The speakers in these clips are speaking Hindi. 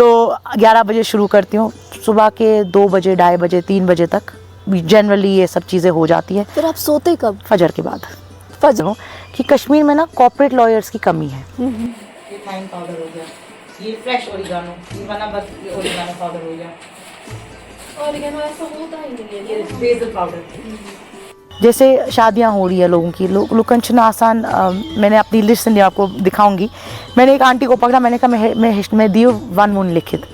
तो 11 बजे शुरू करती हूँ, सुबह के 2 बजे, 2:30 बजे, 3 बजे तक जनरली ये सब चीज़ें हो जाती है। फिर आप सोते कब? फजर के बाद। फजर कि कश्मीर में ना कॉर्पोरेट लॉयर्स की कमी है। ये थाइम पाउडर हो गया, ये फ्रेश ओरिगानो, ये वाला बस ये ओरिगानो पाउडर हो गया, ओरिगानो ऐसा होता ही नहीं है। ये बेसल पाउडर। जैसे शादियां हो रही है लोगों की, लुकंचन आसान, मैंने अपनी लिस्ट नहीं आपको दिखाऊंगी। मैंने एक आंटी को पकड़ा, मैंने कहा मैं दियो 1 मून लिखित।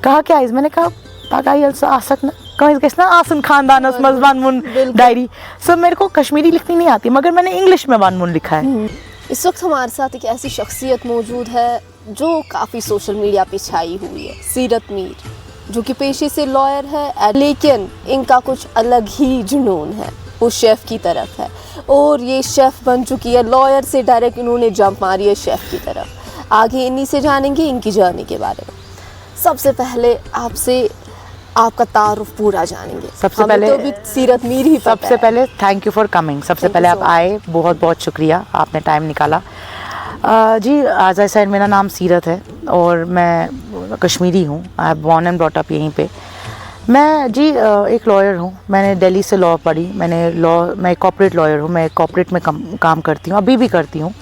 कहा क्या इस, मैंने कहा पकाई आसक ना कहीं आसन खानदान उसमें 1 मून डायरी। सो मेरे को कश्मीरी लिखनी नहीं आती, मगर मैंने इंग्लिश में 1 मून लिखा है। इस वक्त हमारे साथ एक ऐसी शख्सियत मौजूद है जो काफ़ी सोशल मीडिया पे छाई हुई है, सीरत मीर, जो कि पेशे से लॉयर है, लेकिन इनका कुछ अलग ही जुनून है, वो शेफ़ की तरफ है और ये शेफ़ बन चुकी है। लॉयर से डायरेक्ट इन्होंने जंप मारी है शेफ़ की तरफ। आगे इन्हीं से जानेंगे इनकी जर्नी के बारे में। सबसे पहले आपसे आपका तारुफ पूरा जानेंगे। सबसे पहले तो भी सीरत मीर ही पता सबसे है। पहले थैंक यू फॉर कमिंग। सबसे पहले आप आए, बहुत बहुत शुक्रिया, आपने टाइम निकाला। जी, एज आई सेड, मेरा नाम सीरत है और मैं कश्मीरी हूँ। I am born and brought up यहीं पे। मैं जी एक लॉयर हूँ। मैंने दिल्ली से लॉ पढ़ी। मैं कॉर्पोरेट लॉयर हूँ। मैं कॉर्पोरेट में काम करती हूँ, अभी भी करती हूँ।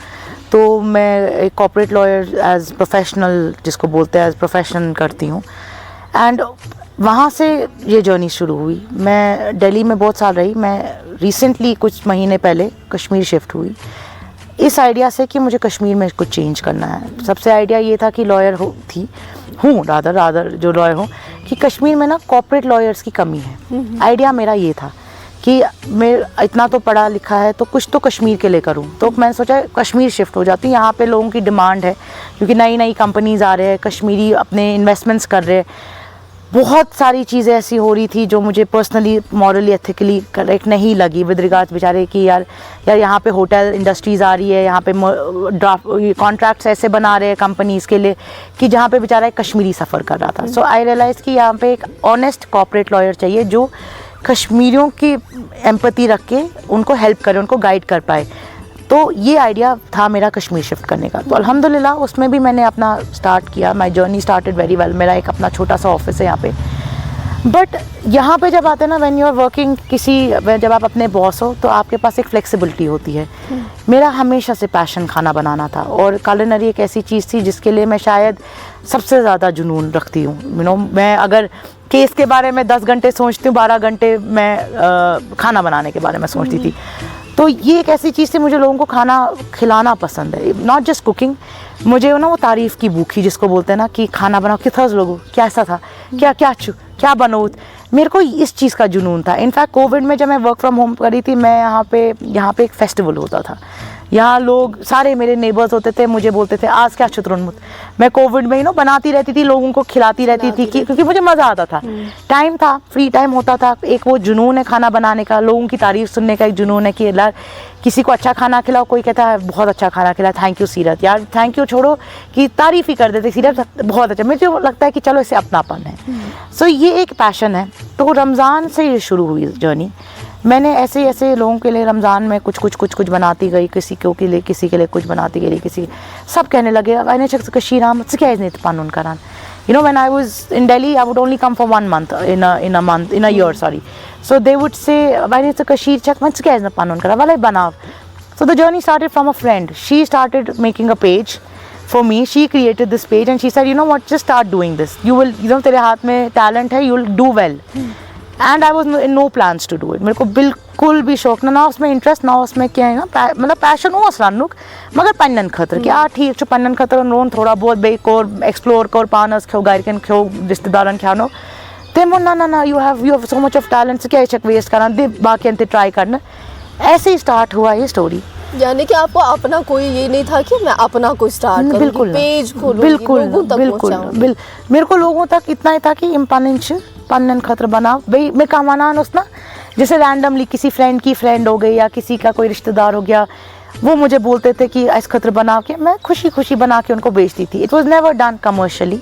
तो मैं एक कॉर्पोरेट लॉयर एज प्रोफेशनल, जिसको बोलते हैं एज प्रोफेशन, करती हूँ। एंड वहाँ से ये जर्नी शुरू हुई। मैं दिल्ली में बहुत साल रही। मैं रिसेंटली कुछ महीने पहले कश्मीर शिफ्ट हुई, इस आइडिया से कि मुझे कश्मीर में कुछ चेंज करना है। सबसे आइडिया ये था कि लॉयर हूँ रादर जो लॉयर हूँ, कि कश्मीर में ना कॉर्पोरेट लॉयर्स की कमी है। आइडिया मेरा ये था कि मैं इतना तो पढ़ा लिखा है तो कुछ तो कश्मीर के लिए करूँ। तो मैंने सोचा कश्मीर शिफ्ट हो जाती हूँ। यहाँ पे लोगों की डिमांड है क्योंकि नई नई कंपनीज आ रहे हैं, कश्मीरी अपने इन्वेस्टमेंट्स कर रहे हैं। बहुत सारी चीज़ें ऐसी हो रही थी जो मुझे पर्सनली, मॉरली, एथिकली करेक्ट नहीं लगी, विद रिगार्ड्स बेचारे कि यार यहाँ पे होटल इंडस्ट्रीज़ आ रही है, यहाँ पे कॉन्ट्रैक्ट्स ऐसे बना रहे हैं कंपनीज़ के लिए कि जहाँ पे बेचारा एक कश्मीरी सफ़र कर रहा था। सो आई रियलाइज़ कि यहाँ पे एक ऑनेस्ट कॉर्पोरेट लॉयर चाहिए जो कश्मीरियों की एम्पैथी रख के उनको हेल्प करे, उनको गाइड कर पाए। तो ये आइडिया था मेरा कश्मीर शिफ्ट करने का। तो अल्हम्दुलिल्लाह उसमें भी मैंने अपना स्टार्ट किया। My journey started very well. मेरा एक अपना छोटा सा ऑफिस है यहाँ पे। बट यहाँ पे जब आते हैं ना, व्हेन यू आर वर्किंग जब आप अपने बॉस हो तो आपके पास एक फ्लेक्सिबिलिटी होती है। मेरा हमेशा से पैशन खाना बनाना था और कुलिनरी एक ऐसी चीज़ थी जिसके लिए मैं शायद सबसे ज़्यादा जुनून रखती हूँ। मैं अगर केस के बारे में 10 घंटे सोचती हूँ, 12 घंटे मैं खाना बनाने के बारे में सोचती थी। तो ये एक ऐसी चीज़ थी, मुझे लोगों को खाना खिलाना पसंद है, नॉट जस्ट कुकिंग। मुझे ना वो तारीफ़ की भूखी जिसको बोलते हैं ना, कि खाना बनाओ कितना लोगों कैसा था, क्या बनो, मेरे को इस चीज़ का जुनून था। इनफैक्ट कोविड में जब मैं वर्क फ्रॉम होम करी थी, मैं यहाँ पे एक फेस्टिवल होता था। यहाँ लोग सारे मेरे नेबर्स होते थे, मुझे बोलते थे आज क्या चतुरमुत। मैं कोविड में बनाती रहती थी, लोगों को खिलाती रहती थी क्योंकि मुझे मज़ा आता था। टाइम था, फ्री टाइम होता था। एक वो जुनून है खाना बनाने का, लोगों की तारीफ़ सुनने का एक जुनून है कि यार किसी को अच्छा खाना खिलाओ। कोई कहता है बहुत अच्छा खाना खिलाया, थैंक यू सीरत। यार थैंक यू छोड़ो कि तारीफ़ ही कर देते, सीरत बहुत अच्छा। मुझे लगता है कि चलो इससे अपनापन है। सो ये एक पैशन है। तो रमज़ान से ये शुरू हुई जर्नी। मैंने ऐसे लोगों के लिए रमज़ान में कुछ बनाती गई, किसी के लिए कुछ बनाती गई, सब कहने लगे मैंने कशीर आमद से क्या इतने पान करान। When I was in Delhi, I would only come for 1 month in a year, sorry. So they would say, "Why is the Kashir chak? What's kya isna panon kara? Walai banav." So the journey started from a friend. She started making a page for me. She created this page and she said, "You know what? Just start doing this. You will, तेरे हाथ में talent है, you'll do well." And I was in no plans to do it. मेरे को बिल्कुल भी शौक ना उसमें इंटरेस्ट ना उसमें क्या है ना, मतलब पैशन हो असरानुक मगर पन्नन खतर कि ठीक छो पन्नन खतर रोन थोड़ा बहुत बेक और एक्सप्लोर कर पानस खो गायकन खो रिश्तेदारन खानो ते मो ना you have so much of talent क्या चक वेस्ट करना दे बाकी अंत ट्राई करना। ऐसे ही स्टार्ट हुआ ये स्टोरी। यानी कि आपको अपना कोई ये नहीं था कि मैं अपना कोई स्टार्ट करूं, बिल्कुल पेज खोलूं, बिल्कुल मेरे को लोगों तक इतना ही था कि पन्नन खतर बनाओ भाई। मैं कमाना ना जैसे रैंडमली किसी फ्रेंड की फ्रेंड हो गई या किसी का कोई रिश्तेदार हो गया, वो मुझे बोलते थे कि इस खतर बना के मैं खुशी बना के उनको बेचती थी। It was never done commercially,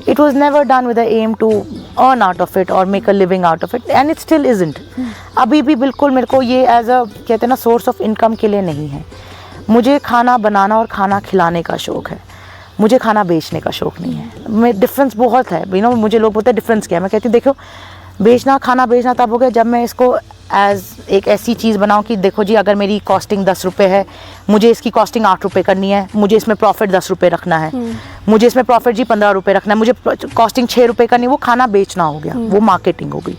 it was never done with the aim to earn out of it और make a living out of it, and it still isn't. अभी भी बिल्कुल मेरे को ये एज अ कहते हैं ना सोर्स ऑफ इनकम के लिए नहीं है। मुझे खाना बनाना और खाना खिलाने का शौक़ है। मुझे खाना बेचने का शौक़ नहीं है। मैं डिफरेंस बहुत है, यू नो, मुझे लोग बोलते हैं डिफरेंस क्या है, मैं कहती हूँ देखो बेचना खाना बेचना तब हो गया जब मैं इसको एज एक ऐसी चीज़ बनाऊँ कि देखो जी अगर मेरी कॉस्टिंग 10 रुपये है, मुझे इसकी कॉस्टिंग 8 रुपये करनी है, मुझे इसमें प्रॉफिट 10 रुपये रखना है, मुझे इसमें प्रॉफिट जी 15 रुपये रखना है, मुझे कॉस्टिंग 6 रुपये करनी है, वो खाना बेचना हो गया, वो मार्केटिंग हो गई।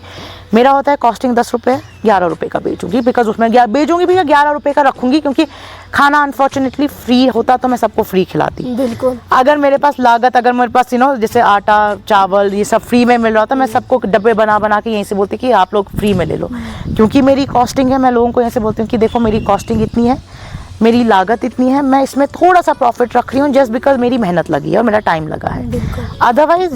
मेरा होता है कॉस्टिंग 10 रुपये 11 रुपये का बेचूंगी, बिकॉज उसमें बेचूंगी भैया 11 रुपये का रखूंगी, क्योंकि खाना अनफॉर्चुनेटली फ्री होता तो मैं सबको फ्री खिलाती। बिल्कुल। अगर मेरे पास लागत, अगर मेरे पास जैसे आटा चावल ये सब फ्री में मिल रहा था, मैं सबको डब्बे बना बना के यहीं से बोलती कि आप लोग फ्री में ले लो, क्योंकि मेरी कॉस्टिंग है। मैं लोगों को यहीं से बोलती हूँ कि देखो मेरी कॉस्टिंग इतनी है, मेरी लागत इतनी है, मैं इसमें थोड़ा सा प्रॉफिट रख रही हूँ जस्ट बिकॉज मेरी मेहनत लगी है और मेरा टाइम लगा है। Otherwise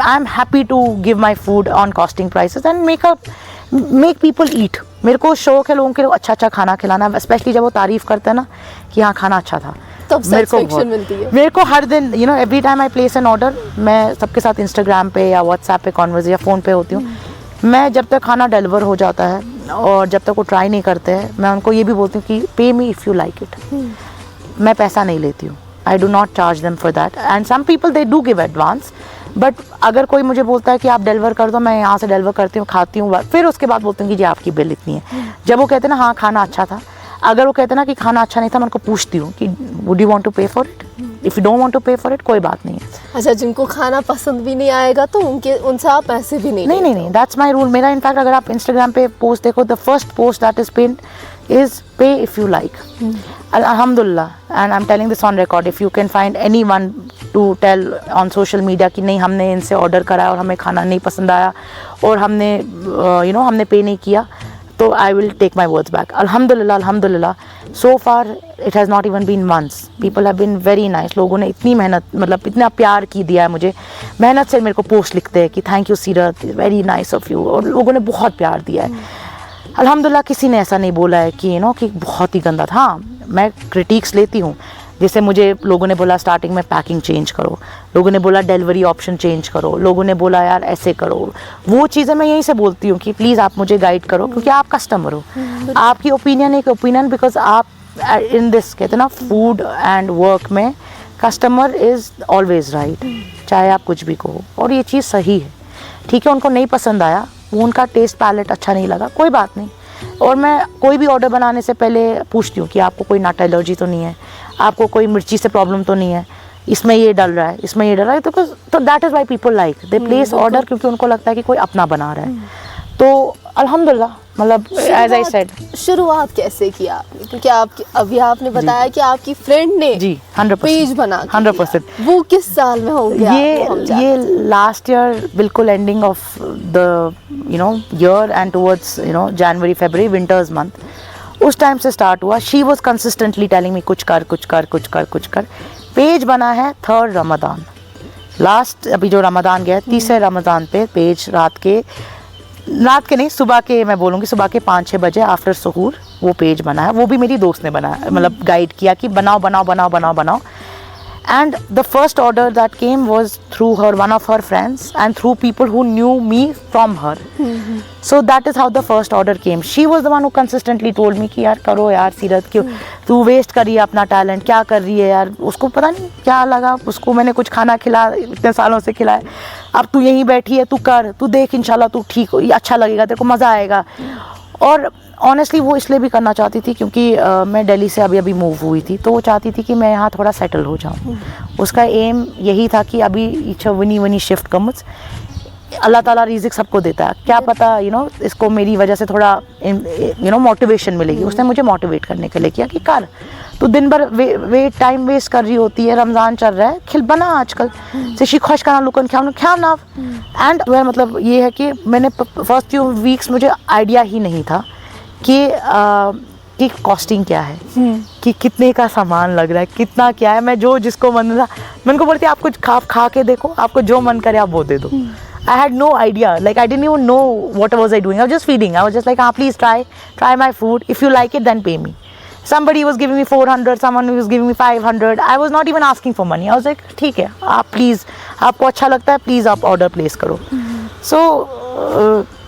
I am happy to give my food on costing prices and make people eat. मेरे को शौक है लोगों के अच्छा अच्छा खाना खिलाना, स्पेशली जब वो तारीफ करते हैं ना कि हाँ खाना अच्छा था, तब सैटिस्फैक्शन मिलती है। मेरे को हर दिन every time I place N order, मैं सबके साथ इंस्टाग्राम पे या व्हाट्सएप पे कॉन्वर्स या फ़ोन पे होती हूँ। मैं जब तक खाना डिलीवर हो जाता है और जब तक वो ट्राई नहीं करते हैं, मैं उनको ये भी बोलती हूँ कि pay me if you like it. मैं पैसा नहीं लेती हूँ, I do not charge them for that, and some people they do give advance, but अगर कोई मुझे बोलता है कि आप डिलीवर कर दो, मैं यहाँ से डिलीवर करती हूँ, खाती हूँ, फिर उसके बाद बोलती हूँ कि जी आपकी बिल इतनी है। जब वो कहते हैं ना हाँ खाना अच्छा था, अगर वो कहते हैं ना कि खाना अच्छा नहीं था, मैं उनको पूछती हूँ कि would you want to pay for it, if you don't want to pay for it कोई बात नहीं है। अच्छा, जिनको खाना पसंद भी नहीं आएगा तो उनसे आप पैसे भी नहीं, दैट्स माई रूल। मेरा इनफैक्ट अगर आप इंस्टाग्राम पे पोस्ट देखो, the first post that is pinned is pay if you like. Alhamdulillah, and I'm telling this on record, if you can find anyone to tell on social media कि नहीं हमने इनसे ऑर्डर कराया और हमें खाना नहीं पसंद आया और हमने हमने पे नहीं किया, तो I will take my words back. Alhamdulillah, so far it has not even been months. People have been very nice. लोगों ने इतनी मेहनत, मतलब इतना प्यार की दिया है मुझे, मेहनत से मेरे को पोस्ट लिखते हैं कि थैंक यू सीरत, वेरी नाइस ऑफ यू, और लोगों ने बहुत प्यार दिया है। अल्हम्दुलिल्लाह, किसी ने ऐसा नहीं बोला है कि कि बहुत ही गंदा था। हाँ, मैं क्रिटिक्स लेती हूँ, जैसे मुझे लोगों ने बोला स्टार्टिंग में पैकिंग चेंज करो, लोगों ने बोला डिलीवरी ऑप्शन चेंज करो, लोगों ने बोला यार ऐसे करो, वो चीज़ें मैं यहीं से बोलती हूँ कि प्लीज़ आप मुझे गाइड करो, क्योंकि आप कस्टमर हो, आपकी ओपिनियन एक ओपिनियन, बिकॉज आप इन दिस कहते हैं ना फूड एंड वर्क में कस्टमर इज़ ऑलवेज राइट, चाहे आप कुछ भी कहो, और ये चीज़ सही है। ठीक है, उनको नहीं पसंद आया, वो उनका टेस्ट पैलेट अच्छा नहीं लगा, कोई बात नहीं। और मैं कोई भी ऑर्डर बनाने से पहले पूछती हूँ कि आपको कोई नट एलर्जी तो नहीं है, आपको कोई मिर्ची से प्रॉब्लम तो नहीं है, इसमें ये डल रहा है, इसमें ये डल रहा है, तो that is why people like they place order, क्योंकि उनको लगता है कि कोई अपना बना रहा है। तो अल्हम्दुलिल्लाह, मतलब एज आई सेड, शुरुआत कैसे किया आपने? क्योंकि अभी आपने बताया कि आपकी फ्रेंड ने जी 100% पेज बना 100%, वो किस साल में होंगे? ये लास्ट ईयर, बिल्कुल ending of the year and towards January February winters month, उस टाइम से स्टार्ट हुआ। She was consistently telling me कुछ कर। पेज बना है 3rd रमज़ान, लास्ट अभी जो रमज़ान गया, 3रे रमज़ान पे पेज रात के नहीं, सुबह के, मैं बोलूँगी सुबह के 5-6 बजे आफ्टर सहूर वो पेज बना है। वो भी मेरी दोस्त ने बनाया, मतलब गाइड किया कि बनाओ। And the first order that came was through her, one of her friends and through people who knew me from her, so that is how the first order came. She was the one who consistently told me कि यार करो यार सीरत, क्यों तू वेस्ट कर रही है अपना टैलेंट, क्या कर रही है यार। उसको पता नहीं क्या लगा, उसको मैंने कुछ खाना खिला, इतने सालों से खिलाया, अब तू यहीं बैठी है, तू कर, तू देख, इंशाल्लाह तू ठीक हो, अच्छा लगेगा, तेरे को मज़ा आएगा। और ऑनेस्टली वो इसलिए भी करना चाहती थी क्योंकि मैं दिल्ली से अभी मूव हुई थी, तो वो चाहती थी कि मैं यहाँ थोड़ा सेटल हो जाऊँ। उसका एम यही था कि अभी इच्छा वनी शिफ्ट कम्स, अल्लाह ताला रिज़िक सबको देता है, क्या पता इसको मेरी वजह से थोड़ा मोटिवेशन मिलेगी। उसने मुझे मोटिवेट करने के लिए किया कि कर, तो दिन भर टाइम वेस्ट कर रही होती है, रमज़ान चल रहा है, खिल बना आजकल से शी खुश करना लुकन ख्याम ना। एंड मतलब ये है कि मैंने फर्स्ट फ्यू वीक्स मुझे आइडिया ही नहीं था कि कॉस्टिंग क्या है, कि कितने का सामान लग रहा है, कितना क्या है। मैं जिसको मन था, मैं उनको बोलती आप कुछ खा के देखो, आपको जो मन करे आप वो दे दो। I had no idea, like I didn't even know what was I doing. I was just feeding. I was just like, please try my food. If you like it, then pay me. Somebody was giving me 400, someone was giving me 500. I was not even asking for money. I was like, ठीक है, आप प्लीज़, आपको अच्छा लगता है, प्लीज़ आप ऑर्डर प्लेस करो। So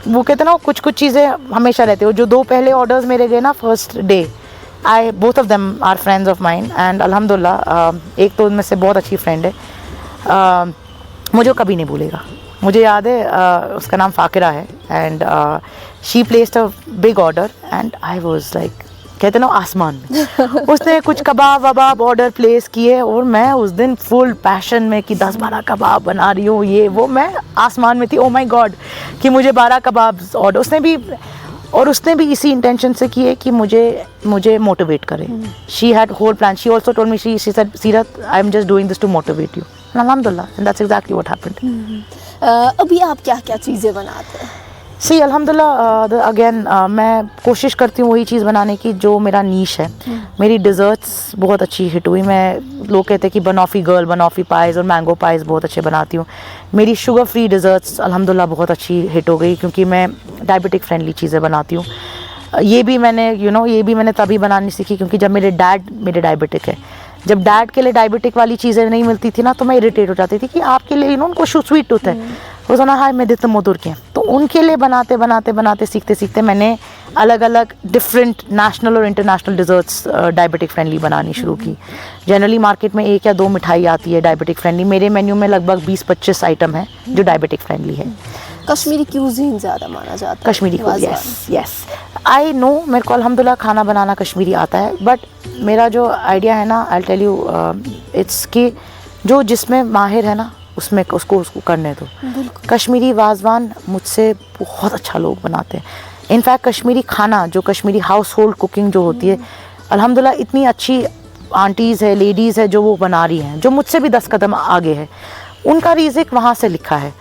वो कहते हैं ना, कुछ चीज़ें हमेशा रहती है। जो 2 पहले ऑर्डर्स मेरे गए ना first day, both of them are friends of mine and अल्हम्दुलिल्लाह एक तो उनमें से बहुत अच्छी फ्रेंड है, मुझे वो कभी नहीं भूलेगा। मुझे याद है उसका नाम फ़ाकिरा है and she placed a big order and I was like, कहते ना आसमान में उसने कुछ कबाब वबाब ऑर्डर प्लेस किए और मैं उस दिन फुल पैशन में कि 10-12 कबाब बना रही हूँ, ये वो, मैं आसमान में थी। ओ माय गॉड कि मुझे 12 कबाब ऑर्डर, उसने भी इसी इंटेंशन से किए कि मुझे मोटिवेट करे। She had whole plan, she also told me, she said Seerat I am just doing this to motivate you, अल्हम्दुलिल्लाह and that's exactly what happened. अभी आप क्या क्या चीज़ें बनाते हैं? सी अल्हम्दुलिल्लाह अगेन मैं कोशिश करती हूँ वही चीज़ बनाने की जो मेरा नीश है। मेरी डिज़र्ट्स बहुत अच्छी हिट हुई। लोग कहते हैं कि बनॉफ़ी गर्ल, बनॉफ़ी पाइज़ और मैंगो पाइज़ बहुत अच्छे बनाती हूँ। मेरी शुगर फ्री डिज़र्ट्स अल्हम्दुलिल्लाह बहुत अच्छी हिट हो गई क्योंकि मैं डायबिटिक फ्रेंडली चीज़ें बनाती हूँ। ये भी मैंने तभी बनानी सीखी क्योंकि जब मेरे डायबिटिक है, जब डैड के लिए डायबिटिक वाली चीज़ें नहीं मिलती थी ना तो मैं इरिटेट हो जाती थी कि आपके लिए उनको स्वीट टूथ है, वो सोना हाय मैं दित मधुर के, तो उनके लिए बनाते सीखते मैंने अलग अलग डिफरेंट नेशनल और इंटरनेशनल डिज़र्ट्स डायबिटिक फ्रेंडली बनानी शुरू की। जनरली मार्केट में 1 या 2 मिठाई आती है डायबिटिक फ्रेंडली, मेरे मेन्यू में लगभग 20-25 आइटम है जो डायबिटिक फ्रेंडली है। कश्मीरी क्यूजीन ज़्यादा माना जाता है। कश्मीरी को यस आई नो, मेरे को अल्हम्दुलिल्लाह खाना बनाना कश्मीरी आता है, बट मेरा जो आइडिया है ना, आई टेल यू इट्स कि जो जिसमें माहिर है ना उसमें उसको करने दो। कश्मीरी वाजवान मुझसे बहुत अच्छा लोग बनाते हैं। इनफैक्ट कश्मीरी खाना, जो कश्मीरी हाउस होल्ड कुकिंग जो होती है, अल्हम्दुलिल्लाह इतनी अच्छी आंटीज़ है, लेडीज़ है जो वो बना रही हैं, जो मुझसे भी 10 कदम आगे है। उनका रिज़िक वहाँ से लिखा है।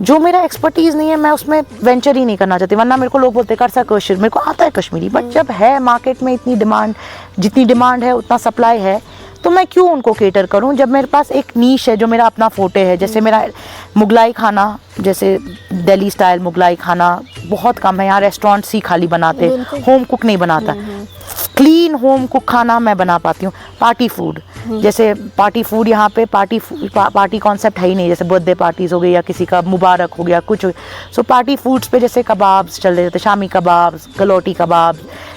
जो मेरा एक्सपर्टीज़ नहीं है मैं उसमें वेंचर ही नहीं करना चाहती, वरना मेरे को लोग बोलते कर सा कश्मीर, मेरे को आता है कश्मीरी, बट जब है मार्केट में इतनी डिमांड, जितनी डिमांड है उतना सप्लाई है, तो मैं क्यों उनको केटर करूं जब मेरे पास एक नीश है जो मेरा अपना फोटे है। जैसे मेरा मुगलाई खाना, जैसे दिल्ली स्टाइल मुगलाई खाना बहुत कम है यहाँ, रेस्टोरेंट्स ही खाली बनाते, होम कुक नहीं बनाता। क्लीन होम कुक खाना मैं बना पाती हूँ। पार्टी फूड, जैसे पार्टी फूड यहाँ पे पार्टी कॉन्सेप्ट है ही नहीं, जैसे बर्थडे पार्टीज़ हो गई या किसी का मुबारक हो गया कुछ, सो पार्टी फूड्स पे जैसे कबाब्स चल रहे थे, शामी कबाब्स, गलोटी कबाब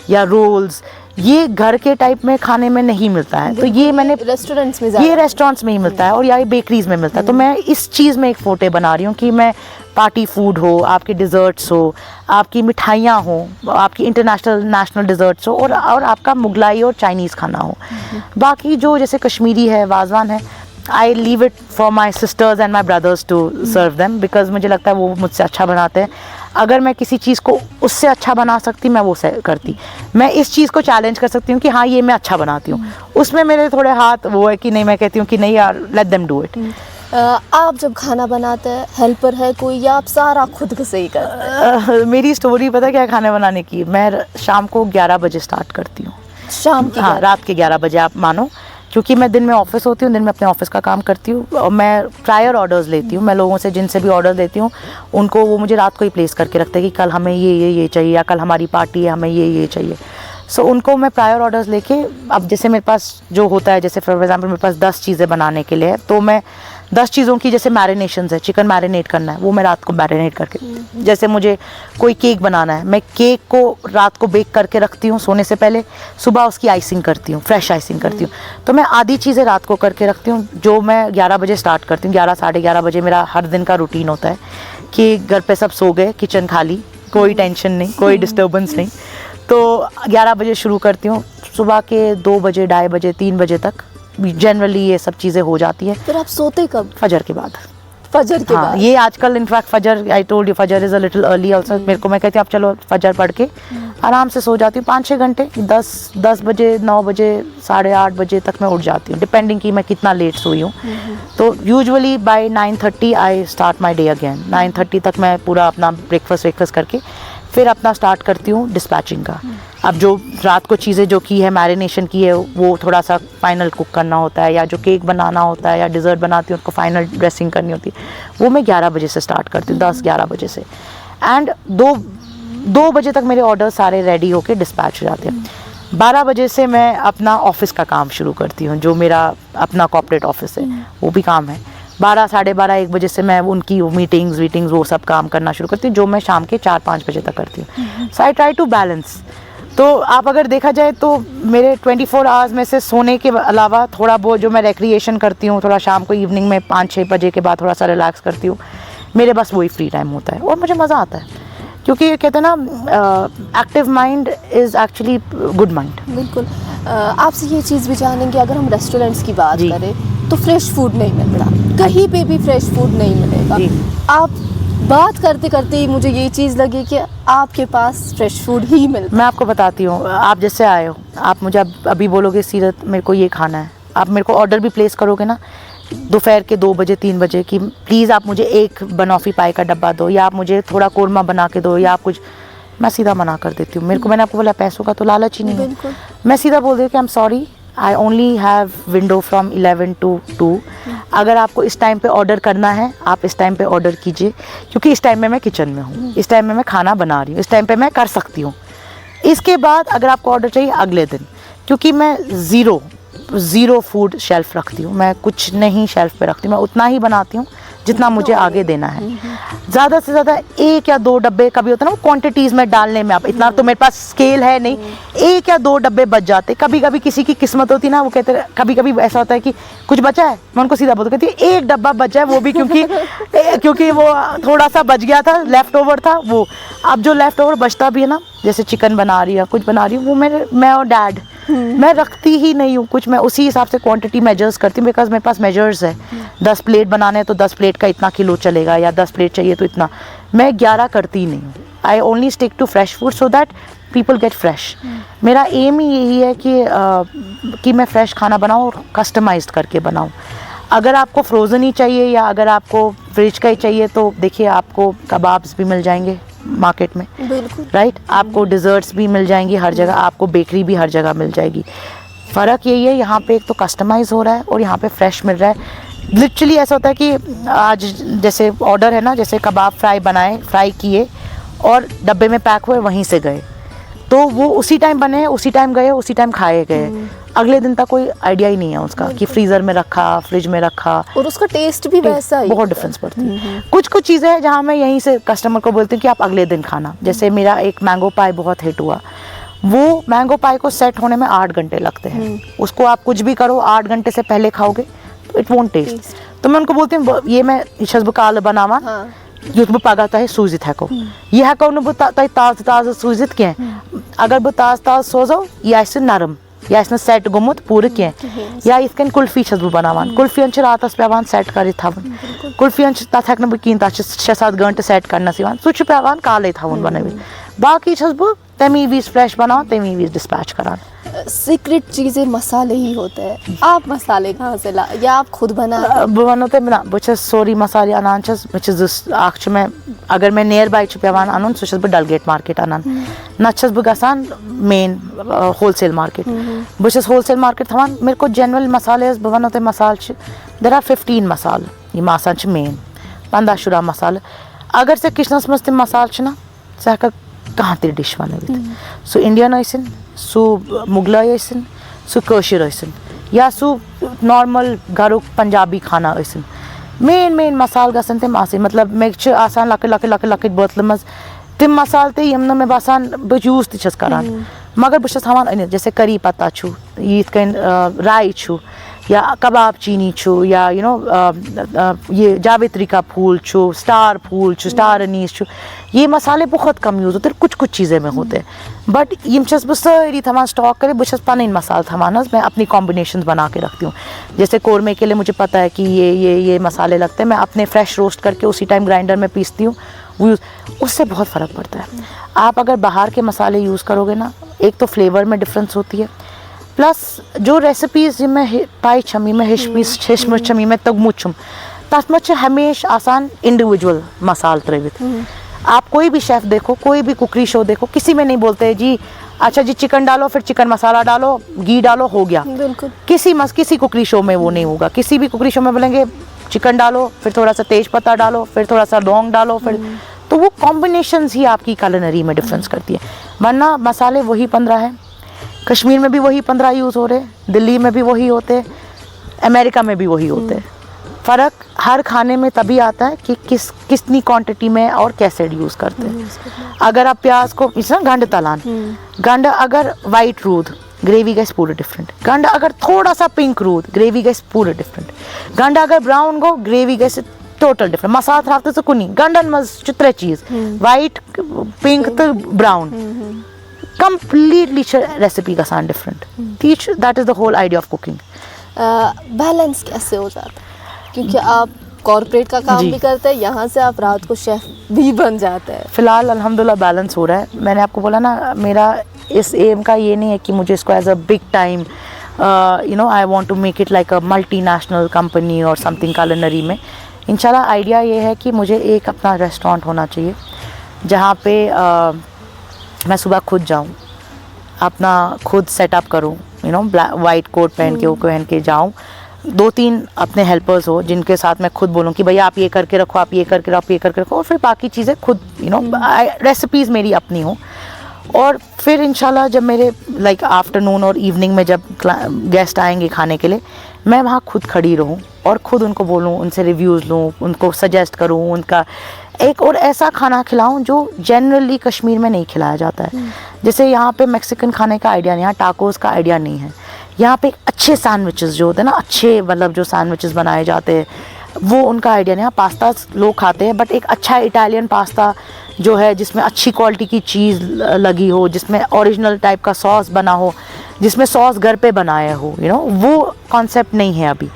या रोल्स, ये घर के टाइप में खाने में नहीं मिलता है, तो ये मैंने रेस्टोरेंट्स में ही मिलता है और या बेकरीज में मिलता है। तो मैं इस चीज़ में एक फोटे बना रही हूँ कि मैं पार्टी फूड हो, आपके डिज़र्ट्स हो, आपकी मिठाइयाँ हो, आपकी इंटरनेशनल नेशनल डिज़र्ट्स हो और आपका मुगलाई और चाइनीज़ खाना हो। बाकी जो जैसे कश्मीरी है, वाजवान है, I leave it for my sisters and my brothers to serve them, because मुझे लगता है वो मुझसे अच्छा बनाते हैं। अगर मैं किसी चीज़ को उससे अच्छा बना सकती मैं वो करती। मैं इस चीज़ को चैलेंज कर सकती हूँ कि हाँ ये मैं अच्छा बनाती हूँ, उसमें मेरे थोड़े हाथ वो है कि नहीं, मैं कहती हूँ कि नहीं यार, लेट देम डू इट। आप जब खाना बनाते हैं हेल्पर है कोई या आप सारा खुद से ही करते हैं? मेरी स्टोरी पता क्या है खाने बनाने की? मैं शाम को 11 बजे स्टार्ट करती हूँ। शाम की? हाँ, रात के 11 बजे आप मानो, क्योंकि मैं दिन में ऑफिस होती हूँ, दिन में अपने ऑफिस का काम करती हूँ और मैं प्रायर ऑर्डर्स लेती हूँ। मैं लोगों से जिनसे भी ऑर्डर लेती हूँ उनको वो मुझे रात को ही प्लेस करके रखते हैं कि कल हमें ये चाहिए या कल हमारी पार्टी है, हमें ये चाहिए। सो उनको मैं प्रायर ऑर्डर्स लेके, अब जैसे मेरे पास जो होता है, जैसे फॉर एग्जांपल मेरे पास 10 चीज़ें बनाने के लिए है, तो मैं 10 चीज़ों की जैसे मैरिनेशंस है, चिकन मैरिनेट करना है, वो मैं रात को मैरिनेट करके, जैसे मुझे कोई केक बनाना है, मैं केक को रात को बेक करके रखती हूँ सोने से पहले, सुबह उसकी आइसिंग करती हूँ, फ्रेश आइसिंग करती हूँ। तो मैं आधी चीज़ें रात को करके रखती हूँ जो मैं 11 बजे स्टार्ट करती हूँ। 11 साढ़े 11 बजे मेरा हर दिन का रूटीन होता है कि घर पे सब सो गए, किचन खाली, कोई टेंशन नहीं, कोई डिस्टर्बेंस नहीं, तो 11 बजे शुरू करती हूँ। सुबह के 2 बजे, 2:30 बजे, 3 बजे तक जनरली ये सब चीज़ें हो जाती है। फिर आप सोते कब? फजर के बाद। फजर के बाद? ये आजकल इनफैक्ट फजर, आई टोल्ड यू फजर is a little early also. मेरे को, मैं कहती हूँ आप चलो फजर पढ़ के आराम से सो जाती हूँ 5-6 घंटे। 10 बजे, 9 बजे, 8:30 बजे तक मैं उठ जाती हूँ, डिपेंडिंग कि मैं कितना लेट सोई हूँ। तो usually by 9:30 I start my day again. 9:30 तक मैं पूरा अपना ब्रेकफास्ट करके फिर अपना स्टार्ट करती हूँ डिस्पैचिंग का। अब जो रात को चीज़ें जो की है, मैरिनेशन की है, वो थोड़ा सा फाइनल कुक करना होता है, या जो केक बनाना होता है या डिज़र्ट बनाती हूँ उनको फाइनल ड्रेसिंग करनी होती है, वो मैं 11 बजे से स्टार्ट करती हूँ, 10-11 बजे से। एंड 2 बजे तक मेरे ऑर्डर सारे रेडी होके डिस्पैच हो जाते हैं। 12 बजे से मैं अपना ऑफिस का काम शुरू करती हूँ, जो मेरा अपना कॉर्पोरेट ऑफिस है, वो भी काम है। 12, साढ़े 12, 1 बजे से मैं उनकी मीटिंग्स वो सब काम करना शुरू करती हूँ, जो मैं शाम के 4-5 बजे तक करती हूँ। सो आई ट्राई टू बैलेंस। तो आप अगर देखा जाए तो मेरे 24 आवर्स में से सोने के अलावा थोड़ा बहुत जो मैं रिक्रिएशन करती हूँ, थोड़ा शाम को इवनिंग में 5-6 बजे के बाद थोड़ा सा रिलैक्स करती हूँ, मेरे बस वही फ्री टाइम होता है और मुझे मज़ा आता है, क्योंकि ये कहते हैं ना active mind is actually good mind. बिल्कुल। आपसे ये चीज़ भी जानेंगे, अगर हम रेस्टोरेंट्स की बात जी। करें तो फ्रेश फूड नहीं मिलता, कहीं पे भी फ्रेश फूड नहीं मिलेगा। जी। आप बात करते करते ही मुझे ये चीज़ लगी कि आपके पास फ्रेश फूड ही मिलता मैं आपको बताती हूँ, आप जैसे आए हो, आप मुझे अभी बोलोगे सीरत मेरे को ये खाना है, आप मेरे को ऑर्डर भी प्लेस करोगे ना दोपहर के 2 बजे 3 बजे कि प्लीज़ आप मुझे एक बनॉफ़ी पाई का डब्बा दो, या आप मुझे थोड़ा कोरमा बना के दो, या आप कुछ, मैं सीधा मना कर देती हूँ। मेरे को, मैंने आपको बोला पैसों का तो लालच ही नहीं है, बिल्कुल। मैं सीधा बोल देती हूँ कि I am sorry, I only have window from 11 to 2। अगर आपको इस टाइम पे ऑर्डर करना है आप इस टाइम पे ऑर्डर कीजिए, क्योंकि इस टाइम में मैं किचन में हूँ, इस टाइम में मैं खाना बना रही हूँ, इस टाइम पे मैं कर सकती हूँ। इसके बाद अगर आपको ऑर्डर चाहिए अगले दिन, क्योंकि मैं ज़ीरो फूड शेल्फ रखती हूँ, मैं कुछ नहीं शेल्फ पे रखती हूँ, मैं उतना ही बनाती हूँ जितना मुझे आगे देना है। ज़्यादा से ज़्यादा 1 या 2 डब्बे, कभी होता है ना वो क्वांटिटीज़ में डालने में, आप इतना तो मेरे पास स्केल है नहीं, 1 या 2 डब्बे बच जाते। कभी कभी किसी की किस्मत होती ना, वो कहते हैं, कभी कभी ऐसा होता है कि कुछ बचा है, मैं उनको सीधा बोलती, कहती है 1 डब्बा बचा है, वो भी क्योंकि वो थोड़ा सा बच गया था, लेफ़्ट ओवर था वो। अब जो लेफ़्ट ओवर बचता भी है ना, जैसे चिकन बना रही है, कुछ बना रही हूँ, वो मैं और डैड मैं रखती ही नहीं हूँ कुछ, मैं उसी हिसाब से क्वांटिटी मेजर्स करती हूँ, बिकॉज मेरे पास मेजर्स है। 10 प्लेट बनाने हैं तो 10 प्लेट का इतना किलो चलेगा, या 10 प्लेट चाहिए तो इतना, मैं 11 करती ही नहीं हूँ। I only stick to fresh food so that people get fresh. मेरा एम ही यही है कि मैं फ्रेश खाना बनाऊँ और कस्टमाइज्ड करके बनाऊँ। अगर आपको फ्रोज़न ही चाहिए या अगर आपको फ्रिज का ही चाहिए तो देखिए, आपको कबाब्स भी मिल जाएंगे मार्केट में, बिल्कुल राइट, आपको डिज़र्ट्स भी मिल जाएंगी हर जगह, आपको बेकरी भी हर जगह मिल जाएगी। फ़र्क यही है, यहाँ पे एक तो कस्टमाइज़ हो रहा है और यहाँ पे फ्रेश मिल रहा है। लिटरली ऐसा होता है कि आज जैसे ऑर्डर है ना, जैसे कबाब फ्राई किए और डब्बे में पैक हुए, वहीं से गए, तो वो उसी टाइम बने, उसी टाइम गए, उसी टाइम खाए गए। अगले दिन तक कोई आइडिया ही नहीं है उसका कि फ्रीज़र में रखा, फ्रिज में रखा, और उसका टेस्ट भी वैसा ही बहुत डिफरेंस पड़ती है। कुछ चीज़ें हैं जहाँ मैं यहीं से कस्टमर को बोलती हूँ कि आप अगले दिन खाना। जैसे मेरा एक मैंगो पाई बहुत हिट हुआ, वो मैंगो पाई को सेट होने में 8 घंटे लगते हैं। उसको आप कुछ भी करो, 8 घंटे से पहले खाओगे तो इट वोंट टेस्ट। तो मैं उनको बोलती हूँ, ये मैं शज़बकाल बनावा युद्ध में पगाता है सूजित है को, ये है कौन ताज़ सूजित क्या अगर बह ताज़ सोजो यह नरम, या सेट गोमुत पूरे क्या, या इथ कन कुल्फी छस बह बनावान, कुल्फियन रातस पेवान सेट कर थवन, कुल्फियन तथ हेक बह कहीं, तथ 6-7 घंटे सेट करनस सह पेवान काले थवन बनवित। बाकी छस बह तमी विज फ्रेश बनावान, तमी विज डिस्पैच करान। सीक्रेट चीज़ें मसाले ही होते हैं। आप मसाले कहाँ से ला, या आप खुद बना? बह वनो ते ना, बह सोरी मसाले अनान मैं अगर मैं नियर बाय पेवान अन सह बह डलगेट मार्केट अनान, नत बह गसान मेन होलसेल मार्केट, बह होलसेल मार्केट थवान। मेरे को जनरल मसाले बह वनो ते मसाल देर आर 15 मसाल यम आसान मेन 15-16 मसाल। अगर से किचनस मज तम मसाल ना सह हेक कहाँ ते डिश बनवित, सह इंडियन आसन, सह मुगलाई आसन, सह कशिर आसन, या सह नॉर्मल घरुक पंजाबी खाना आसन, मेन मसाल गसन तम आसन। मतलब मे आसान लकट बोतल मज तम मसाल ते यम मे बासान बह यूज तस करान, मगर बह थवान अनित। जैसे करी पत्ता छु, यिथ कन राई छु, या कबाब चीनी छु, या ये जावित्री का फूल छु, स्टार फूल छु, स्टार अनीस छु, ये मसाले बहुत कम यूज़ होते हैं, कुछ चीज़ें में होते हैं। बट यम बह सारी थवान स्टॉक करे, बह पन मसाल थवान, मैं अपनी कॉम्बिनेशन बना के रखती हूँ। जैसे कोरमे के लिए मुझे पता है कि ये मसाले लगते हैं, मैं अपने फ्रेश रोस्ट करके उसी टाइम ग्राइंडर में पीसती हूँ, उससे बहुत फ़र्क पड़ता है। आप अगर बाहर के मसाले यूज़ करोगे ना, एक तो फ्लेवर में डिफरेंस होती है, प्लस जो रेसिपीज़ में पाई छमी में हिशम छमी में तगमु छुम तथ में हमेशा आसान इंडिविजुअल मसाल त्रवित। आप कोई भी शेफ़ देखो, कोई भी कुकरी शो देखो, किसी में नहीं बोलते जी अच्छा जी चिकन डालो, फिर चिकन मसाला डालो, घी डालो, हो गया। बिल्कुल किसी कुकरी शो में वो नहीं होगा। किसी भी कुकरी शो में बोलेंगे चिकन डालो, फिर थोड़ा सा तेज पत्ता डालो, फिर थोड़ा सा लौंग डालो, फिर तो वो कॉम्बिनेशंस ही आपकी कुलिनरी में डिफरेंस करती है। वरना मसाले वही 15 हैं, कश्मीर में भी वही 15 यूज़ हो रहे, दिल्ली में भी वही होते, अमेरिका में भी वही होते, फ़र्क हर खाने में तभी आता है कि कितनी क्वांटिटी में और कैसे यूज़ करते हैं। अगर आप प्याज को इस ना गंड तलान, गंड अगर वाइट रूद ग्रेवी गैस पूरे डिफरेंट, गंड अगर थोड़ा सा पिंक रूद ग्रेवी गैस पूरे डिफरेंट, गंड अगर ब्राउन गो ग्रेवी गैस टोटल डिफरेंट। मसाला थराफ्ते से कुनी गंडन मज चित्रे चीज वाइट पिंक तो ब्राउन कंप्लीटली रेसिपी का सान different. Teach that is the whole idea of cooking. Balance कैसे हो जाता है, क्योंकि आप कॉर्पोरेट का काम भी करते हैं, यहाँ से आप रात को शेफ भी बन जाते हैं। फिलहाल अल्हम्दुलिल्लाह बैलेंस हो रहा है। मैंने आपको बोला ना, मेरा इस एम का ये नहीं है कि मुझे इसको as a big time I want to make it like a multinational company और समथिंग कुलिनरी में। इंशाल्लाह आइडिया ये है कि मुझे एक अपना रेस्टोरेंट होना चाहिए जहाँ पे मैं सुबह खुद जाऊँ, अपना खुद सेटअप करूँ, वाइट कोट पहन के जाऊँ, 2-3 अपने हेल्पर्स हो जिनके साथ मैं खुद बोलूँ कि भैया आप ये करके रखो, आप ये करके रखो, आप ये करके रखो, और फिर बाकी चीज़ें खुद रेसिपीज़ मेरी अपनी हो। और फिर इंशाल्लाह जब मेरे लाइक आफ्टरनून और इवनिंग में जब गेस्ट आएंगे खाने के लिए, मैं वहाँ खुद खड़ी रहूँ और खुद उनको बोलूँ, उनसे रिव्यूज़ लूँ, उनको सजेस्ट करूँ, उनका एक और ऐसा खाना खिलाऊँ जो जनरली कश्मीर में नहीं खिलाया जाता है। जैसे यहाँ पे मैक्सिकन खाने का आइडिया नहीं, यहाँ टाकोस का आइडिया नहीं है। यहाँ पे अच्छे सैंडविचेस जो होते हैं ना, अच्छे मतलब जो सैंडविचेस बनाए जाते हैं, वो उनका आइडिया नहीं है। पास्ता लोग खाते हैं, बट एक अच्छा इटालियन पास्ता जो है जिसमें अच्छी क्वालिटी की चीज़ लगी हो, जिसमें ओरिजिनल टाइप का सॉस बना हो, जिसमें सॉस घर पे बनाया हो, वो कॉन्सेप्ट नहीं है अभी।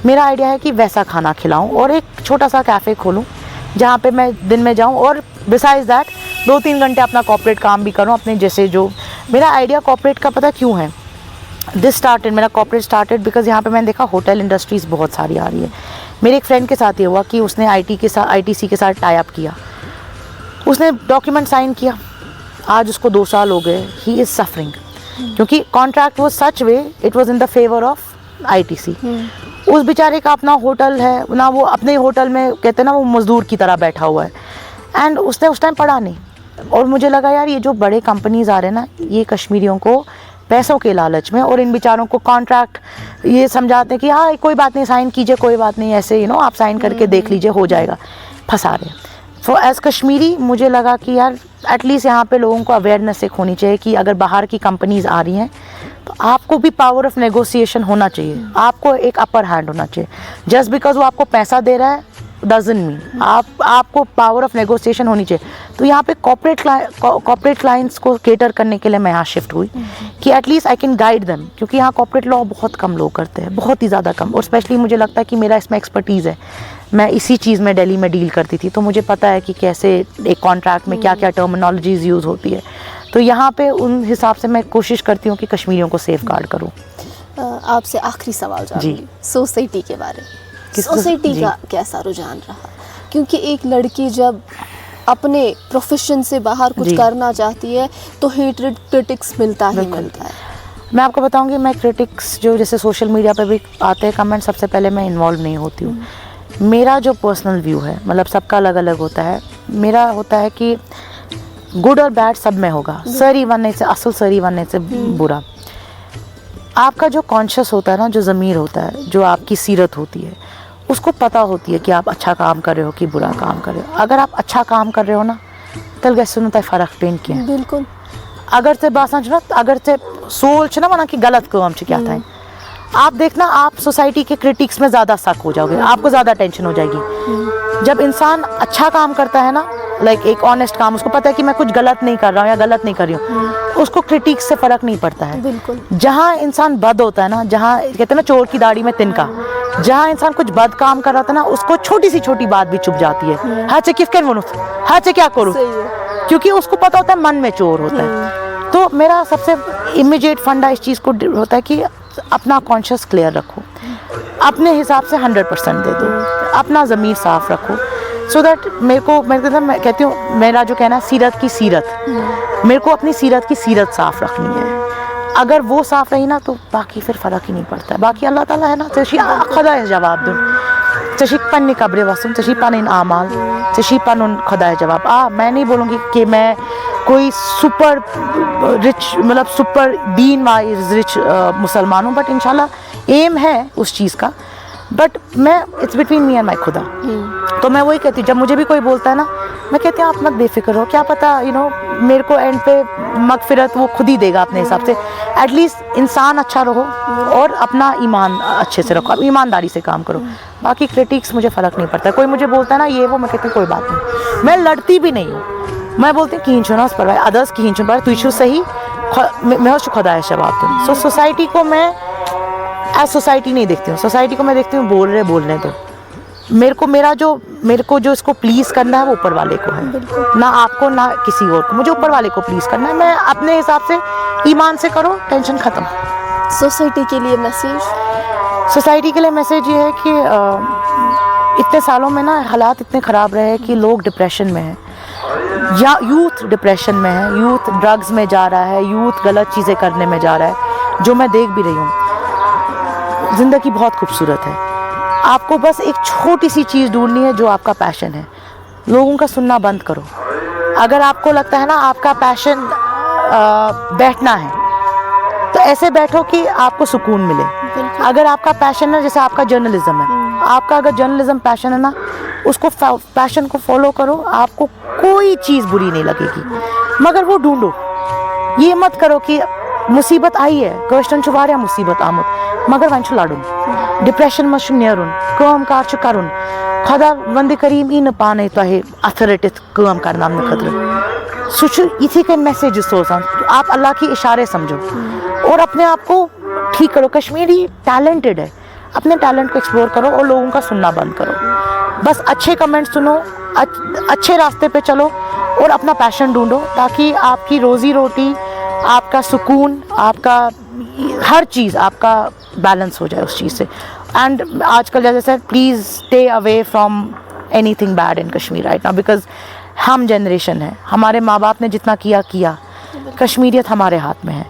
मेरा आइडिया है कि वैसा खाना खिलाऊं और एक छोटा सा कैफ़े खोलूं जहाँ पे मैं दिन में जाऊं और बिसाइड्स दैट 2-3 घंटे अपना कॉर्पोरेट काम भी करूं अपने जैसे। जो मेरा आइडिया कॉर्पोरेट का पता क्यों है, मेरा कॉर्पोरेट स्टार्टेड बिकॉज यहाँ पे मैंने देखा होटल इंडस्ट्रीज़ बहुत सारी आ रही है। मेरे एक फ्रेंड के साथ ये हुआ कि उसने ITC के साथ टाई अप किया, उसने डॉक्यूमेंट साइन किया, आज उसको 2 साल हो गए, ही इज़ सफरिंग क्योंकि कॉन्ट्रैक्ट वो such way it was in the favour of ITC। उस बेचारे का अपना होटल है ना, वो अपने होटल में कहते हैं ना, वो मजदूर की तरह बैठा हुआ है, एंड उसने उस टाइम पढ़ा नहीं। और मुझे लगा यार ये जो बड़े कंपनीज आ रहे हैं ना, ये कश्मीरियों को पैसों के लालच में और इन बेचारों को कॉन्ट्रैक्ट ये समझाते हैं कि हाँ कोई बात नहीं, साइन कीजिए, कोई बात नहीं, ऐसे आप साइन करके देख लीजिए, हो जाएगा, फंसा रहे हैं। सो एज़ कश्मीरी मुझे लगा कि यार एटलीस्ट यहाँ पे लोगों को अवेयरनेस एक होनी चाहिए कि अगर बाहर की कंपनीज आ रही हैं तो आपको भी पावर ऑफ नेगोशिएशन होना चाहिए, आपको एक अपर हैंड होना चाहिए। जस्ट बिकॉज वो आपको पैसा दे रहा है डजंट मीन आपको पावर ऑफ नेगोशिएशन होनी चाहिए। तो यहाँ पे कॉर्पोरेट क्लाइंट्स को केटर करने के लिए मैं यहाँ शिफ्ट हुई कि at least I can guide them, क्योंकि यहाँ कॉर्पोरेट लॉ बहुत कम लोग करते हैं, बहुत ही ज़्यादा कम। और स्पेशली मुझे लगता है कि मेरा इसमें एक्सपर्टीज़ है, मैं इसी चीज़ में दिल्ली में डील करती थी, तो मुझे पता है कि कैसे एक कॉन्ट्रैक्ट में क्या क्या टर्मिनोलॉजीज़ यूज़ होती है। तो यहाँ पे उन हिसाब से मैं कोशिश करती हूँ कि कश्मीरियों को सेफ गार्ड करूँ। आपसे आखिरी सवाल जानूंगी सोसाइटी के बारे में। सोसाइटी का कैसा रुझान रहा, क्योंकि एक लड़की जब अपने प्रोफेशन से बाहर कुछ करना चाहती है तो हेटेड क्रिटिक्स मिलता ही मिलता है। मैं आपको बताऊंगी, मैं क्रिटिक्स जो जैसे सोशल मीडिया पे भी आते हैं कमेंट, सबसे पहले मैं इन्वॉल्व नहीं होती हूँ। मेरा जो पर्सनल व्यू है, मतलब सबका अलग अलग होता है, मेरा होता है कि गुड और बैड सब में होगा, सही बनने से असल, सही बनने से बुरा। आपका जो कॉन्शियस होता है ना, जो ज़मीर होता है, जो आपकी सीरत होती है, उसको पता होती है कि आप अच्छा काम कर रहे हो कि बुरा काम कर रहे हो। अगर आप अच्छा काम कर रहे हो ना, तल गैस सुनता है फ़र्क पेन किया बिल्कुल। अगर से बात ना, अगर से सोच ना बना कि गलत काम क्या था, आप देखना आप सोसाइटी के क्रिटिक्स में ज़्यादा शक हो जाओगे, आपको ज़्यादा टेंशन हो जाएगी। जब इंसान अच्छा काम करता है ना, लाइक एक ऑनेस्ट काम, उसको पता है कि मैं कुछ गलत नहीं कर रहा हूँ या गलत नहीं कर रही हूँ, उसको क्रिटिक्स से फ़र्क नहीं पड़ता है। बिल्कुल। जहाँ इंसान बद होता है ना, जहाँ कहते हैं ना चोर की दाढ़ी में तिनका, जहाँ इंसान कुछ बद काम कर रहा था ना, उसको छोटी सी छोटी बात भी चुप जाती है। हाँ किफ कर बोलूँ, हाँ क्या करूँ, क्योंकि उसको पता होता है मन में चोर होता है। तो मेरा सबसे इमीडिएट फंडा इस चीज़ को होता है कि अपना कॉन्शियस क्लियर रखो, अपने हिसाब से 100% दे दो, अपना ज़मीर साफ़ रखो, सो दैट मैं कहती हूँ, मेरा जो कहना है सीरत की सीरत, मेरे को अपनी सीरत की सीरत साफ़ रखनी है। अगर वो साफ़ रही ना, तो बाकी फिर फ़र्क ही नहीं पड़ता है। बाकी अल्लाह ताला है ना, चशी खुदा है जवाब दूँ, चशी पन कब्रे वसुन, चशी पन इन आमाल, चशी पन उन खुदा है जवाब। मैं नहीं बोलूँगी कि मैं कोई सुपर रिच, मतलब सुपर दीन वाइज रिच मुसलमान हूँ, बट इंशाल्लाह एम है उस चीज़ का। बट मैं it's between me and my खुदा। तो मैं वही कहती हूँ, जब मुझे भी कोई बोलता है ना, मैं कहती हूँ आप मत बेफिक्र हो, क्या पता मेरे को एंड पे मगफिरत वो खुद ही देगा अपने हिसाब से। एटलीस्ट इंसान अच्छा रहो और अपना ईमान अच्छे से रखो, ईमानदारी से काम करो। बाकी क्रिटिक्स मुझे फ़र्क नहीं पड़ता, कोई मुझे बोलता है ना ये वो, मैं कहती हूँ कोई बात नहीं, मैं लड़ती भी नहीं हूँ। मैं बोलती हूँ कीन छुना उस पर अदर्स कीन छुन पर तुझ सही मैं खुदा है शबाब तुम। सो सोसाइटी को मैं एज सोसाइटी नहीं देखती हूँ, सोसाइटी को मैं देखती हूँ बोलने दो। मेरे को जो इसको प्लीज़ करना है वो ऊपर वाले को है, ना आपको ना किसी और को। मुझे ऊपर वाले को प्लीज़ करना है, मैं अपने हिसाब से ईमान से करो, टेंशन ख़त्म। सोसाइटी के लिए मैसेज? सोसाइटी के लिए मैसेज ये है कि इतने सालों में ना हालात इतने ख़राब रहे हैं कि लोग डिप्रेशन में हैं, या यूथ डिप्रेशन में है, यूथ ड्रग्स में जा रहा है, यूथ गलत चीज़ें करने में जा रहा है, जो मैं देख भी रही हूँ। ज़िंदगी बहुत खूबसूरत है, आपको बस एक छोटी सी चीज़ ढूंढनी है जो आपका पैशन है। लोगों का सुनना बंद करो। अगर आपको लगता है ना आपका पैशन बैठना है, तो ऐसे बैठो कि आपको सुकून मिले। अगर आपका पैशन है, जैसे आपका जर्नलिज्म है, आपका अगर जर्नलिज्म पैशन है ना, उसको पैशन को फॉलो करो, आपको कोई चीज़ बुरी नहीं लगेगी। मगर वो ढूंढो, ये मत करो कि मुसीबत आई है कश्तन चुवारिया मुसीबत आमुद मगर वन लाडुन डिप्रेशन मश नेरुन काम कार करुन खुदा वंद करीम ई न पाने तोहे अथॉरिटी काम करना खतर सह इथे कन मैसेज सोजान। आप अल्लाह की इशारे समझो और अपने आप को ठीक करो। कश्मीरी टैलेंटेड है, अपने टैलेंट को एक्सप्लोर करो और लोगों का सुनना बंद करो। बस अच्छे कमेंट सुनो, अच्छे रास्ते पे चलो और अपना पैशन ढूंढो, ताकि आपकी रोज़ी रोटी, आपका सुकून, आपका हर चीज़ आपका बैलेंस हो जाए उस चीज़ से। एंड आजकल जैसे please stay away from anything bad in Kashmir right now, because हम जनरेशन है, हमारे माँ बाप ने जितना किया कश्मीरियत हमारे हाथ में है।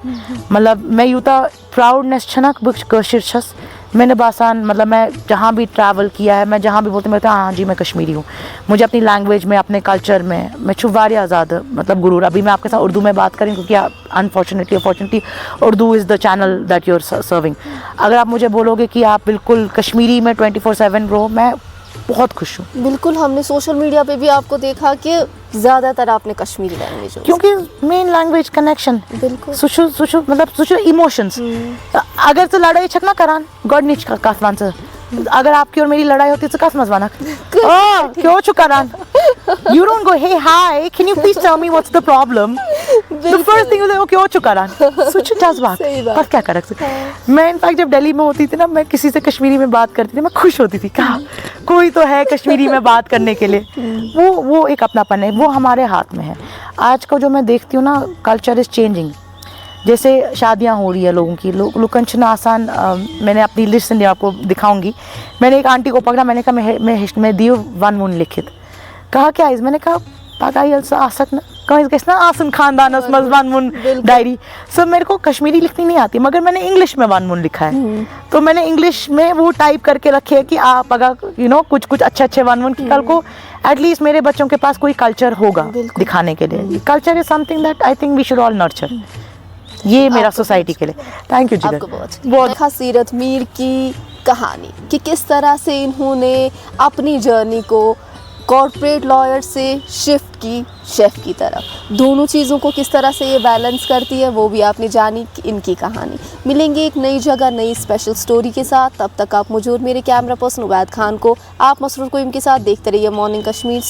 मतलब मैं यूता प्राउडनेस छनक बुक कशिर छस मैंने बासान, मतलब मैं जहाँ भी ट्रैवल किया है, मैं जहाँ भी बोलती मैं हाँ जी मैं कश्मीरी हूँ। मुझे अपनी लैंग्वेज में, अपने कल्चर में मैं छुवारी आज़ाद मतलब गुरूर। अभी मैं आपके साथ उर्दू में बात करें क्योंकि unfortunately Urdu is the channel that you are serving. अगर आप मुझे बोलोगे कि आप बिल्कुल कश्मीरी में 24/7 रहो, मैं बहुत खुश हूँ। बिल्कुल, हमने सोशल मीडिया पे भी आपको देखा कि ज़्यादातर आपने कश्मीरी लैंग्वेज, क्योंकि मेन लैंग्वेज कनेक्शन बिल्कुल सुशु मतलब इमोशंस। अगर तो लड़ाई छक ना करान गॉड नीच का कासमान से, अगर आपकी और मेरी लड़ाई होती तो कस मजवाना क्यों चुकारान you don't go hey hi can you please tell me what's the problem, the first thing you say क्यों चुकारान सुच जज्बात बस क्या कर सकते। मैं इनफैक्ट जब दिल्ली में होती थी ना, मैं किसी से कश्मीरी में बात करती थी, मैं खुश होती थी, कहा कोई तो है कश्मीरी में बात करने के लिए। वो एक अपनापन है, वो हमारे हाथ में है। आज का जो मैं देखती हूँ ना, कल्चर इज़ चेंजिंग। जैसे शादियां हो रही है लोगों की, लुकनचना आसान। मैंने अपनी लिस्ट से आपको दिखाऊंगी। मैंने एक आंटी को पकड़ा, मैंने कहा मैं दियो 1 मुन लिखित, कहा क्या इस, मैंने कहा पगाई आसक ना आसन खानदान उसमज 1 मुन डायरी। सो मेरे को कश्मीरी लिखनी नहीं आती, मगर मैंने इंग्लिश में 1 मुन लिखा है। तो मैंने इंग्लिश में वो टाइप करके रखे है कि आप अगर कुछ अच्छे 1 मुन की, कल को एटलीस्ट मेरे बच्चों के पास कोई कल्चर होगा दिखाने के लिए। Culture is something that I think we should all nurture. ये मेरा सोसाइटी के लिए। Thank you ji. बहुत सीरत मीर की कहानी कि किस तरह से इन्होंने अपनी जर्नी को कॉर्पोरेट लॉयर से शिफ्ट की शेफ की तरफ, दोनों चीज़ों को किस तरह से ये बैलेंस करती है वो भी आपने जानी इनकी कहानी। मिलेंगे एक नई जगह नई स्पेशल स्टोरी के साथ, तब तक आप मुझे और मेरे कैमरा पर्सन उबैद खान को, आप मसरूर को इनके साथ देखते रहिए मॉर्निंग कश्मीर।